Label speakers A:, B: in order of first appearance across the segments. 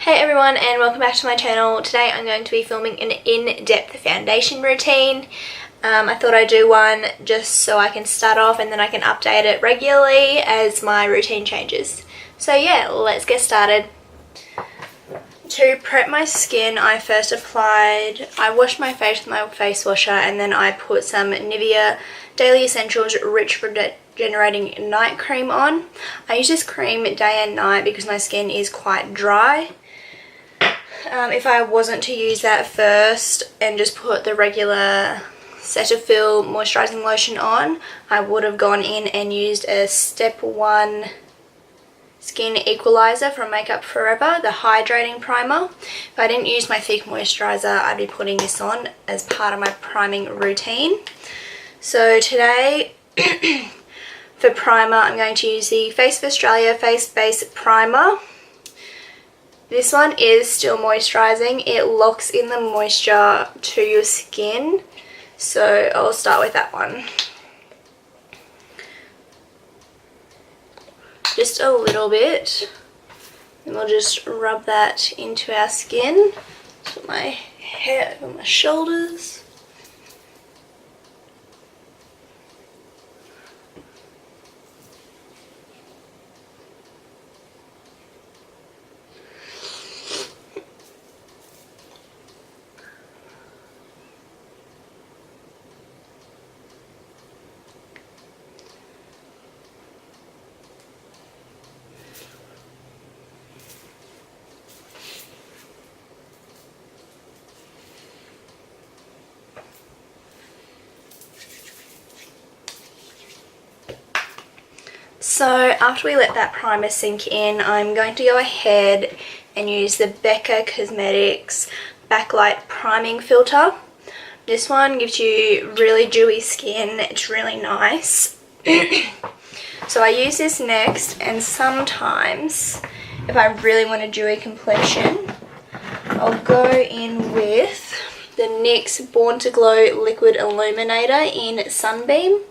A: Hey everyone, and welcome back to my channel. Today I'm going to be filming an in-depth foundation routine. I thought I'd do one just so I can start off and then I can update it regularly as my routine changes. So yeah, let's get started. To prep my skin, I washed my face with my face washer, and then I put some Nivea Daily Essentials Rich Regenerating Night Cream on. I use this cream day and night because my skin is quite dry. If I wasn't to use that first and just put the regular Cetaphil moisturising lotion on, I would have gone in and used a Step 1 Skin Equalizer from Makeup Forever, the Hydrating Primer. If I didn't use my thick moisturiser, I'd be putting this on as part of my priming routine. So today, for primer, I'm going to use the Face of Australia Face Base Primer. This one is still moisturising. It locks in the moisture to your skin. So I'll start with that one. Just a little bit. And we'll just rub that into our skin. Put my hair over my shoulders. So after we let that primer sink in, I'm going to go ahead and use the Becca Cosmetics Backlight Priming Filter. This one gives you really dewy skin. It's really nice. So I use this next, and sometimes if I really want a dewy complexion, I'll go in with the NYX Born to Glow Liquid Illuminator in Sunbeam.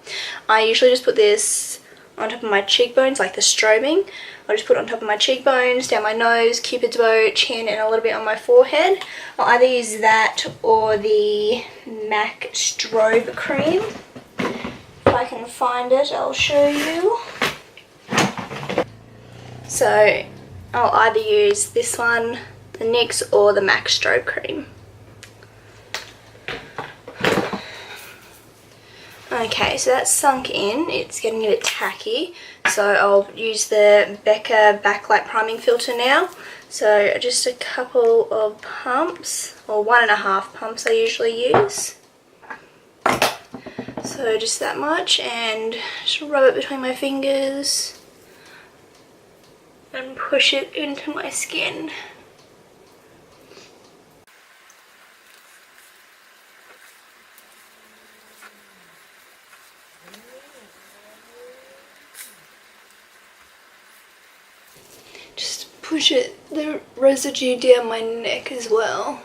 A: I usually just put this on top of my cheekbones, like the strobing. I'll just put it on top of my cheekbones, down my nose, cupid's bow, chin, and a little bit on my forehead. I'll either use that or the MAC Strobe Cream. If I can find it, I'll show you. So I'll either use this one, the NYX, or the MAC Strobe Cream. Okay, so that's sunk in. It's getting a bit tacky, so I'll use the Becca Backlight Priming Filter now. So just a couple of pumps, or 1.5 pumps I usually use. So just that much, and just rub it between my fingers and push it into my skin. Just push the residue down my neck as well.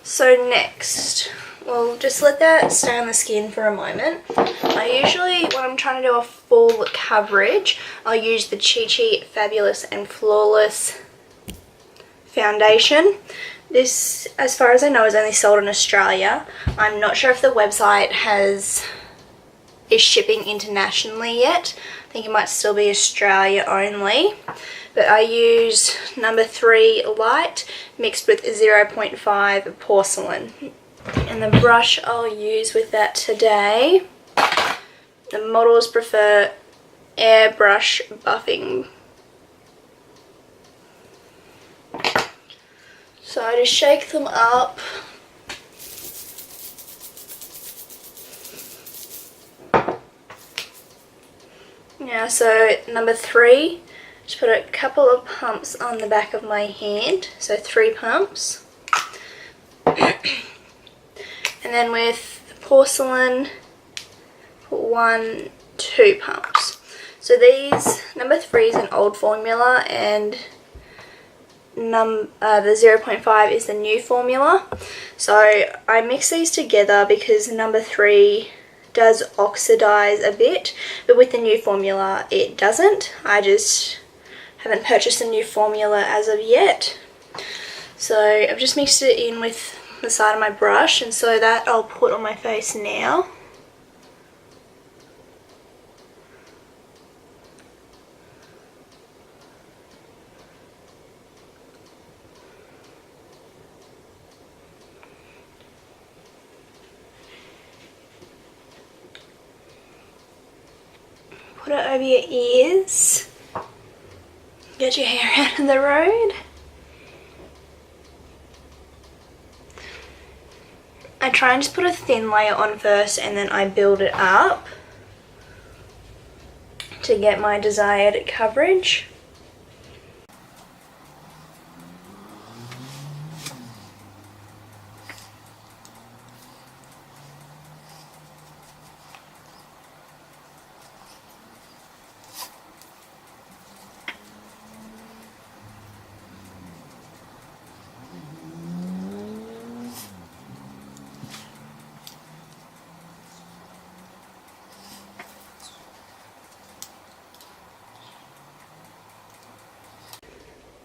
A: So next, we'll just let that stay on the skin for a moment. I usually, when I'm trying to do a full coverage, I'll use the Chi Chi Fabulous and Flawless foundation. This, as far as I know, is only sold in Australia. I'm not sure if the website is shipping internationally yet. I think it might still be Australia only. But I use number 3 Light mixed with 0.5 Porcelain. And the brush I'll use with that today, the models prefer Airbrush buffing. So I just shake them up. Now, so number 3, just put a couple of pumps on the back of my hand, so 3 pumps. And then with the Porcelain, put 1, 2 pumps. So these, number 3 is an old formula, and the 0.5 is the new formula. So I mix these together because number 3 does oxidize a bit, but with the new formula it doesn't. I just haven't purchased a new formula as of yet. So I've just mixed it in with the side of my brush, and so that I'll put on my face now. Put it over your ears. Get your hair out of the road. I try and just put a thin layer on first and then I build it up to get my desired coverage.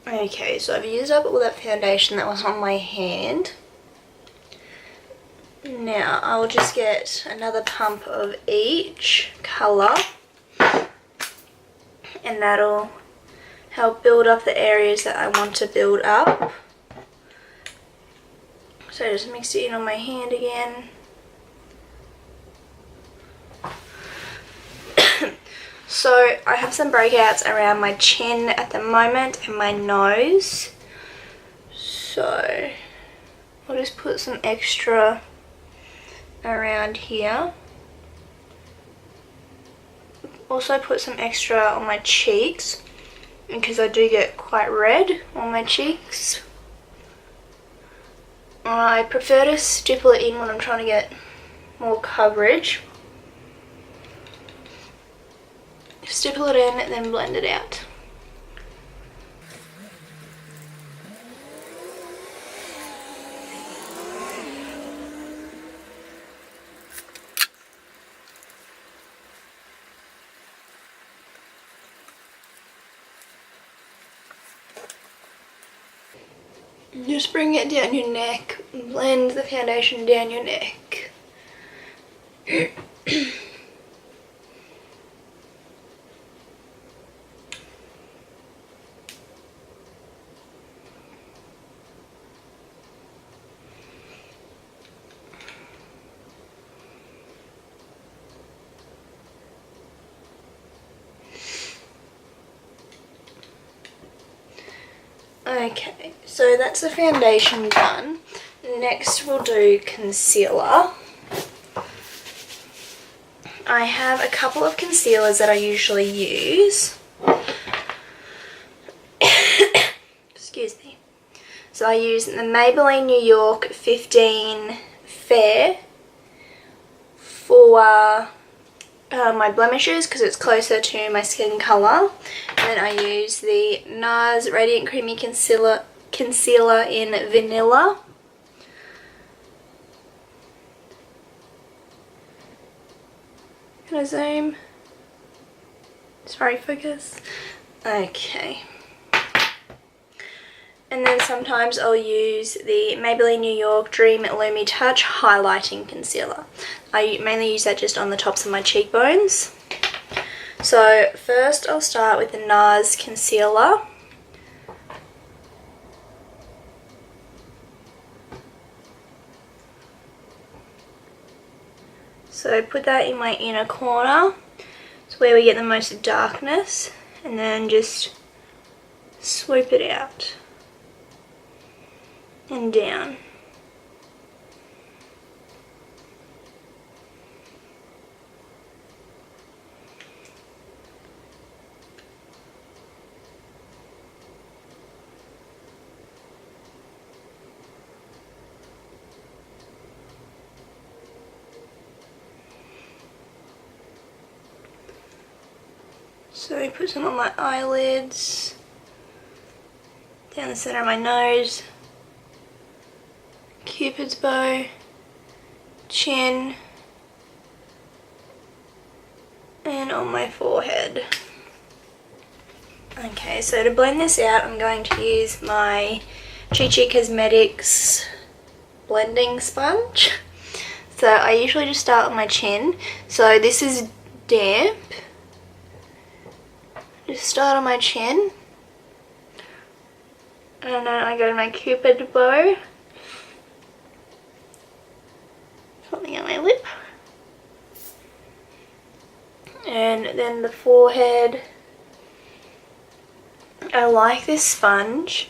A: Okay, so I've used up all that foundation that was on my hand. Now I'll just get another pump of each colour, and that'll help build up the areas that I want to build up. So I just mix it in on my hand again. So I have some breakouts around my chin at the moment and my nose. So I'll just put some extra around here. Also put some extra on my cheeks because I do get quite red on my cheeks. I prefer to stipple it in when I'm trying to get more coverage. Stipple it in and then blend it out. Just bring it down your neck, blend the foundation down your neck. Okay, so that's the foundation done. Next we'll do concealer. I have a couple of concealers that I usually use. Excuse me. So I use the Maybelline New York 15 Fair for my blemishes because it's closer to my skin colour. And then I use the Nars Radiant Creamy Concealer in Vanilla. Can I zoom? Sorry, focus. Okay. And then sometimes I'll use the Maybelline New York Dream Lumi Touch Highlighting Concealer. I mainly use that just on the tops of my cheekbones. So first I'll start with the Nars Concealer. So put that in my inner corner. It's where we get the most darkness. And then just swoop it out and down. So put some on my eyelids, down the center of my nose, Cupid's bow, chin, on my forehead. Okay, so to blend this out, I'm going to use my Chi Chi Cosmetics blending sponge. So I usually just start on my chin. So this is damp. Just start on my chin. And then I go to my Cupid bow. Something on my lip. And then the forehead. I like this sponge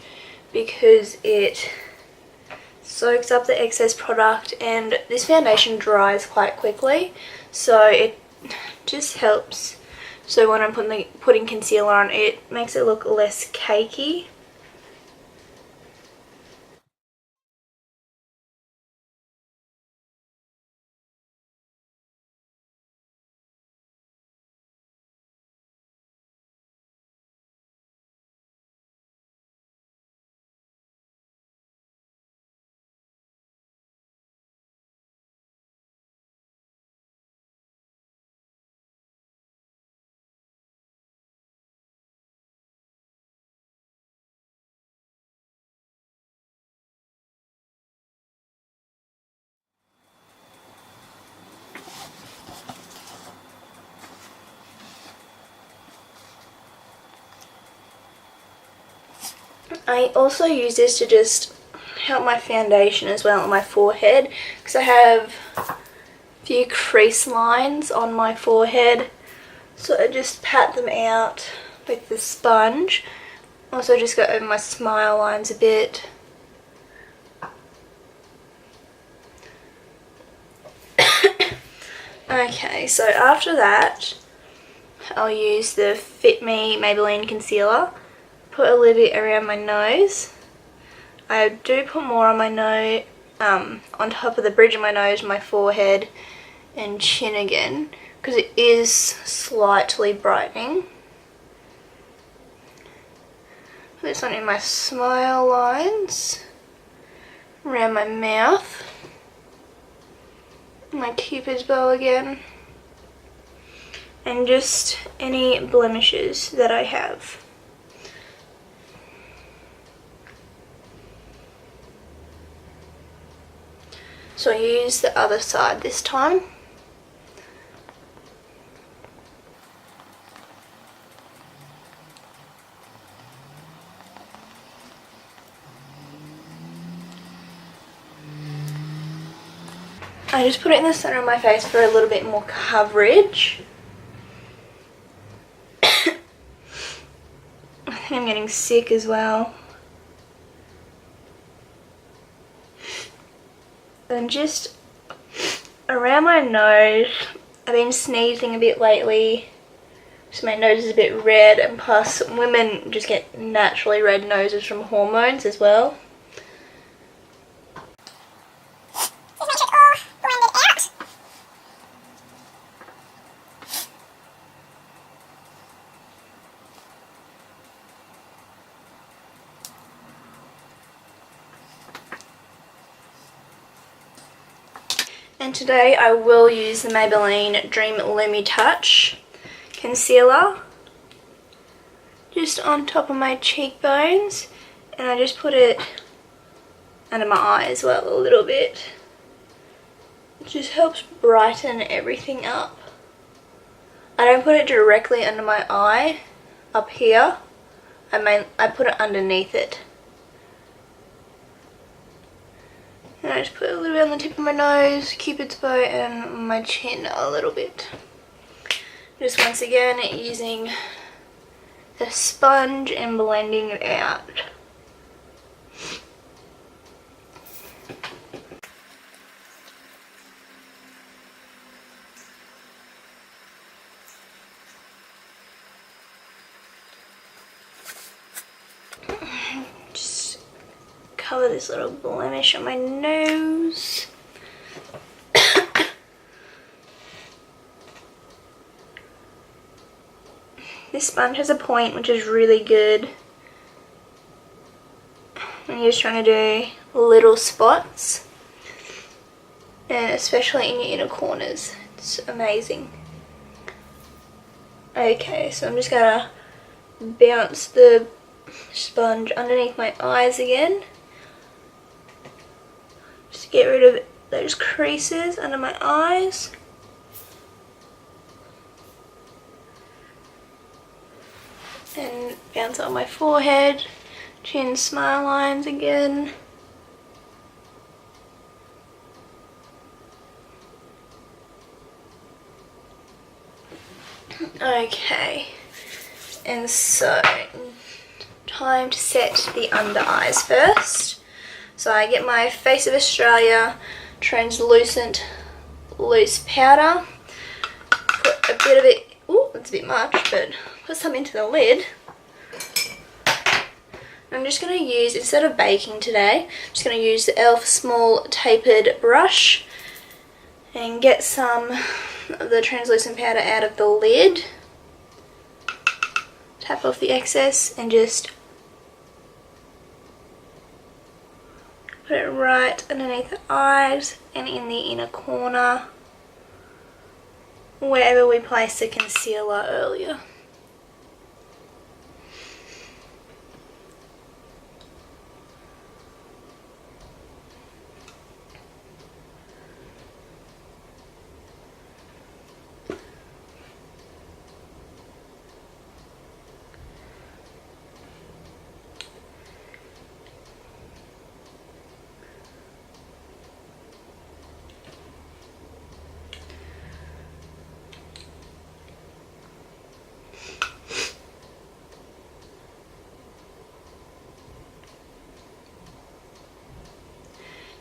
A: because it soaks up the excess product, and this foundation dries quite quickly, so it just helps. So when I'm putting concealer on, it makes it look less cakey. I also use this to just help my foundation as well on my forehead, because I have a few crease lines on my forehead, so I just pat them out with the sponge. Also just go over my smile lines a bit. Okay, so after that I'll use the Fit Me Maybelline concealer. Put a little bit around my nose. I do put more on my nose, on top of the bridge of my nose, my forehead and chin again, because it is slightly brightening. Put this on in my smile lines, around my mouth, my Cupid's bow again, and just any blemishes that I have. So I use the other side this time. I just put it in the center of my face for a little bit more coverage. I think I'm getting sick as well. And just around my nose, I've been sneezing a bit lately, so my nose is a bit red, and plus women just get naturally red noses from hormones as well. And today I will use the Maybelline Dream Lumi Touch concealer just on top of my cheekbones, and I just put it under my eye as well a little bit. It just helps brighten everything up. I don't put it directly under my eye up here. I put it underneath it. And I just put a little bit on the tip of my nose, Cupid's bow, and my chin a little bit. Just once again using the sponge and blending it out. Just cover this little blemish on my nose. This sponge has a point which is really good when you're just trying to do little spots, and especially in your inner corners. It's amazing. Okay, so I'm just gonna bounce the sponge underneath my eyes again. Just to get rid of those creases under my eyes. And bounce it on my forehead, chin, smile lines again. Okay, and so time to set the under eyes first. So I get my Face of Australia translucent loose powder, put a bit of it, ooh, that's a bit much, but put some into the lid. I'm just going to use, instead of baking today, I'm just going to use the e.l.f. small tapered brush and get some of the translucent powder out of the lid. Tap off the excess and just put it right underneath the eyes and in the inner corner, wherever we placed the concealer earlier.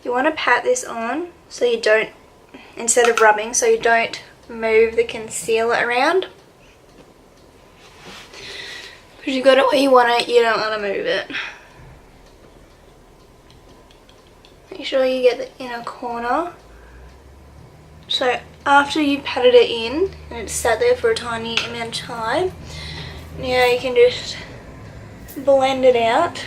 A: You want to pat this on so you don't, instead of rubbing, so you don't move the concealer around. Because you got it where you want it, you don't want to move it. Make sure you get the inner corner. So after you patted it in and it's sat there for a tiny amount of time, now you can just blend it out.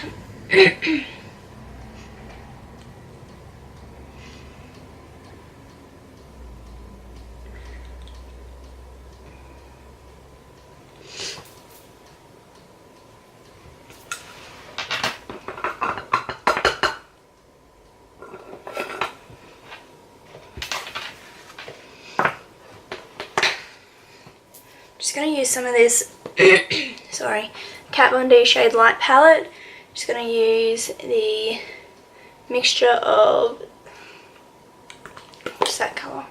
A: Just going to use some of this sorry, Kat Von D Shade Light palette. Just going to use the mixture of, what's that colour?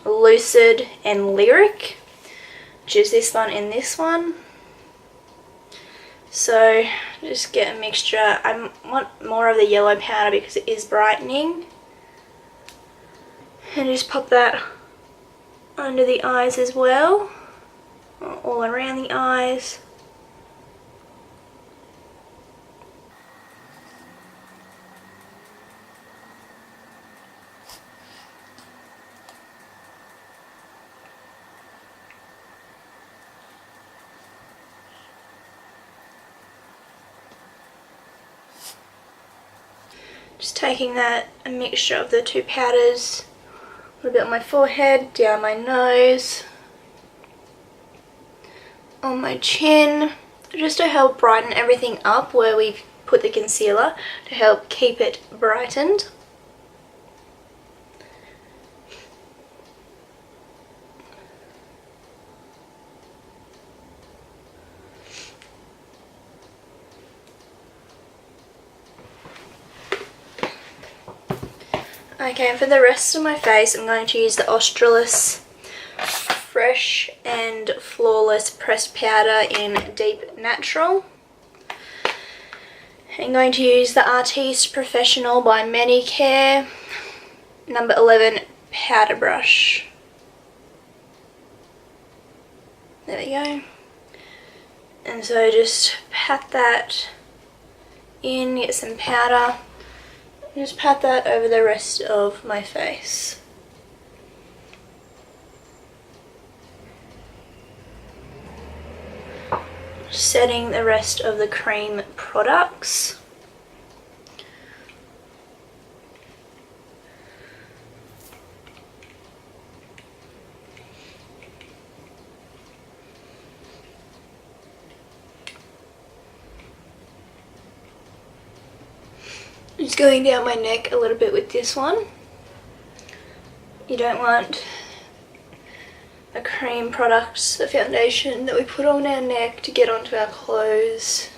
A: Lucid and Lyric, which is this one and this one. So just get a mixture. I want more of the yellow powder because it is brightening. And just pop that under the eyes as well, all around the eyes. Just taking that, a mixture of the two powders, a little bit on my forehead, down my nose, on my chin, just to help brighten everything up where we've put the concealer, to help keep it brightened. Okay, and for the rest of my face, I'm going to use the Australis Fresh and Flawless Pressed Powder in Deep Natural. I'm going to use the Artiste Professional by Manicare number 11 powder brush. There we go. And so just pat that in, get some powder. Just pat that over the rest of my face. Setting the rest of the cream products. Just going down my neck a little bit with this one. You don't want a cream product, a foundation that we put on our neck to get onto our clothes,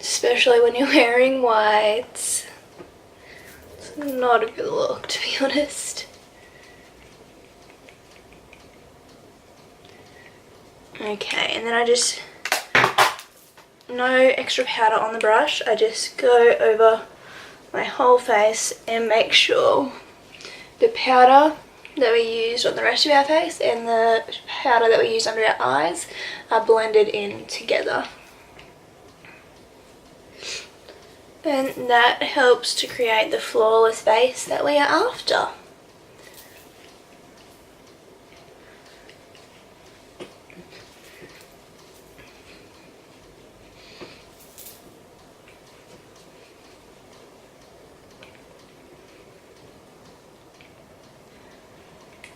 A: especially when you're wearing whites. It's not a good look, to be honest. Okay, and then I just, no extra powder on the brush, I just go over my whole face and make sure the powder that we used on the rest of our face and the powder that we used under our eyes are blended in together. And that helps to create the flawless face that we are after.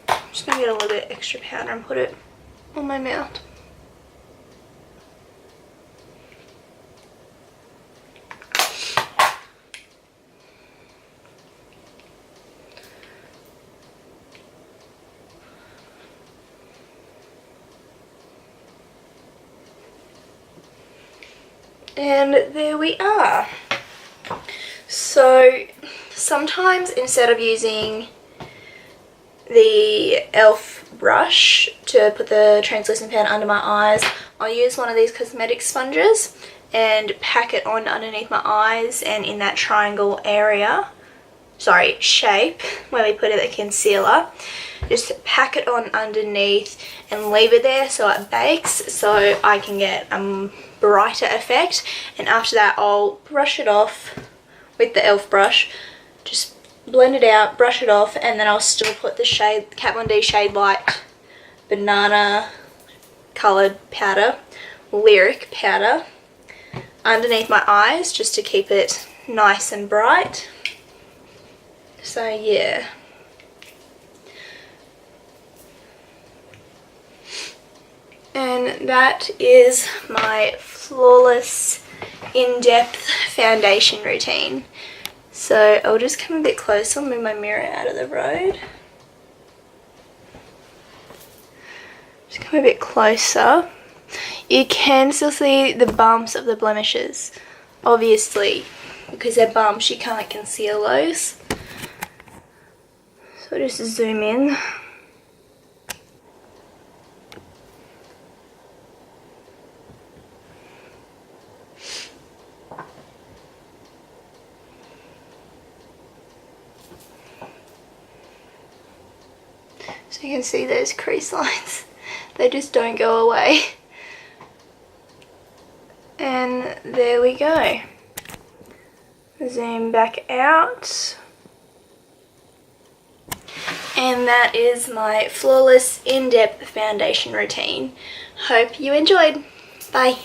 A: I'm just going to get a little bit extra powder and put it on my mouth. And there we are. So sometimes instead of using the e.l.f. brush to put the translucent powder under my eyes, I'll use one of these cosmetic sponges and pack it on underneath my eyes and in that triangle area, shape where we put the concealer. Just pack it on underneath and leave it there so it bakes, so I can get a brighter effect. And after that I'll brush it off with the e.l.f. brush, just blend it out, brush it off, and then I'll still put the shade Kat Von D Shade Light banana coloured powder, Lyric powder, underneath my eyes just to keep it nice and bright. So yeah. And that is my flawless in-depth foundation routine. So I'll just come a bit closer, move my mirror out of the road. Just come a bit closer. You can still see the bumps of the blemishes. Obviously, because they're bumps, you can't conceal those. So just zoom in. So you can see those crease lines, they just don't go away. And there we go. Zoom back out. And that is my flawless in-depth foundation routine. Hope you enjoyed. Bye.